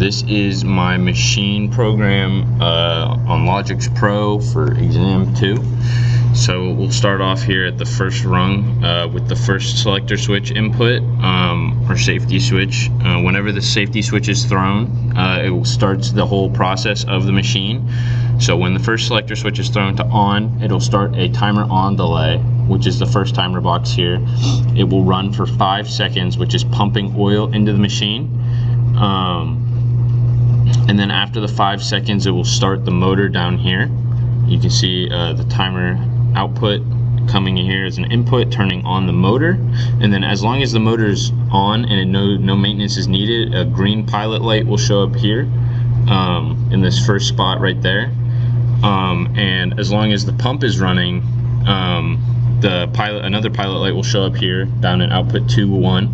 This is my machine program on Logix Pro for exam 2. So we'll start off here at the first rung with the first selector switch input or safety switch. Whenever the safety switch is thrown, it starts the whole process of the machine. So when the first selector switch is thrown to on, it'll start a timer on delay, which is the first timer box here. It will run for 5 seconds, which is pumping oil into the machine. And then after the 5 seconds, it will start the motor down here. You can see the timer output coming in here as an input, turning on the motor. And then as long as the motor is on and no maintenance is needed, a green pilot light will show up here in this first spot right there. And as long as the pump is running, another pilot light will show up here down in output 2-1.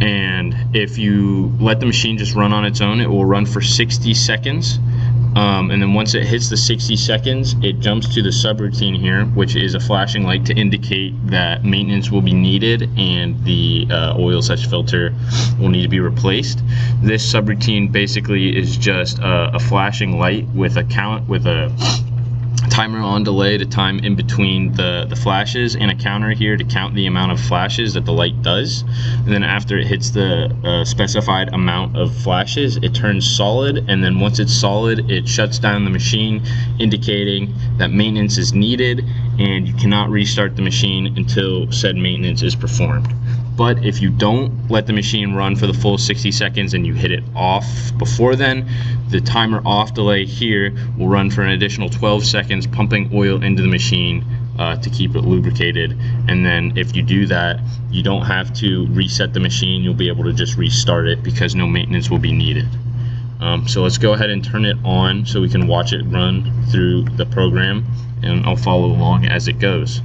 And if you let the machine just run on its own, it will run for 60 seconds. And then once it hits the 60 seconds, it jumps to the subroutine here, which is a flashing light to indicate that maintenance will be needed and the oil/filter will need to be replaced. This subroutine basically is just a flashing light with a timer on delay to time in between the flashes, and a counter here to count the amount of flashes that the light does. And then after it hits the specified amount of flashes, it turns solid, and then once it's solid, it shuts down the machine, indicating that maintenance is needed and you cannot restart the machine until said maintenance is performed. But if you don't let the machine run for the full 60 seconds and you hit it off before then, the timer off delay here will run for an additional 12 seconds, pumping oil into the machine to keep it lubricated. And then if you do that, you don't have to reset the machine. You'll be able to just restart it because no maintenance will be needed. So let's go ahead and turn it on so we can watch it run through the program, and I'll follow along as it goes.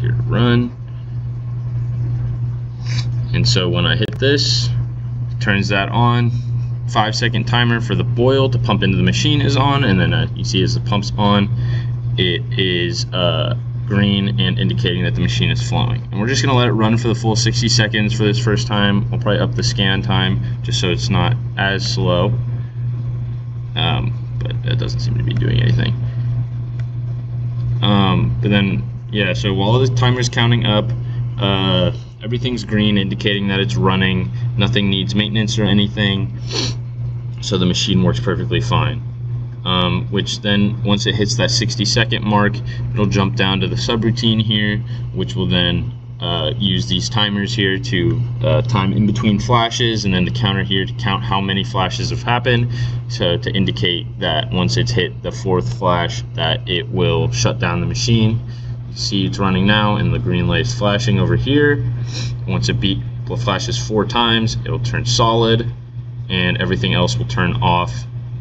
Here to run, and so when I hit this, it turns that on. 5-second timer for the oil to pump into the machine is on, and then you see as the pump's on, it is green and indicating that the machine is flowing. And we're just going to let it run for the full 60 seconds for this first time. I'll probably up the scan time just so it's not as slow, but it doesn't seem to be doing anything. But then yeah, so while the timer's counting up, everything's green, indicating that it's running. Nothing needs maintenance or anything, so the machine works perfectly fine. Which then, once it hits that 60-second mark, it'll jump down to the subroutine here, which will then use these timers here to time in between flashes, and then the counter here to count how many flashes have happened, so to indicate that once it's hit the 4th flash, that it will shut down the machine. See, it's running now, and the green light is flashing over here. Once it flashes 4 times, it'll turn solid, and everything else will turn off,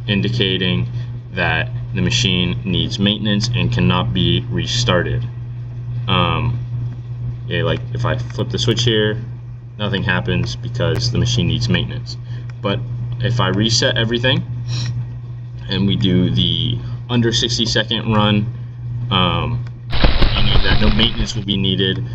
indicating that the machine needs maintenance and cannot be restarted. Yeah, like if I flip the switch here, nothing happens because the machine needs maintenance. But if I reset everything and we do the under 60-second run, meaning that no maintenance will be needed,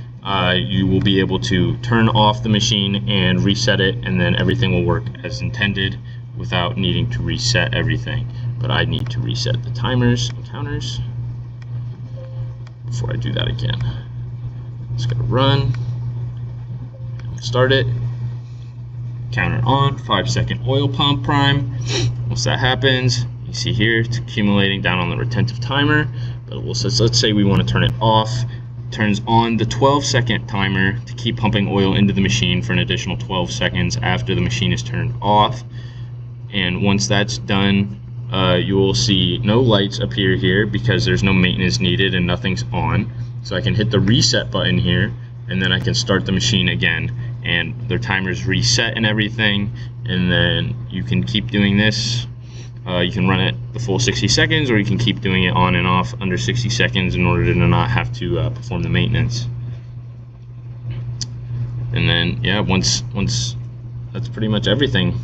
you will be able to turn off the machine and reset it, and then everything will work as intended without needing to reset everything. But I need to reset the timers and counters before I do that again. It's going to run, start it, counter on, 5-second oil pump prime. Once that happens, you see here it's accumulating down on the retentive timer. But let's say we want to turn it off. It turns on the 12-second timer to keep pumping oil into the machine for an additional 12 seconds after the machine is turned off. And once that's done, you will see no lights appear here because there's no maintenance needed and nothing's on. So I can hit the reset button here, and then I can start the machine again, and their timer's reset and everything. And then you can keep doing this. You can run it the full 60 seconds, or you can keep doing it on and off under 60 seconds in order to not have to perform the maintenance. And then, yeah, once that's pretty much everything.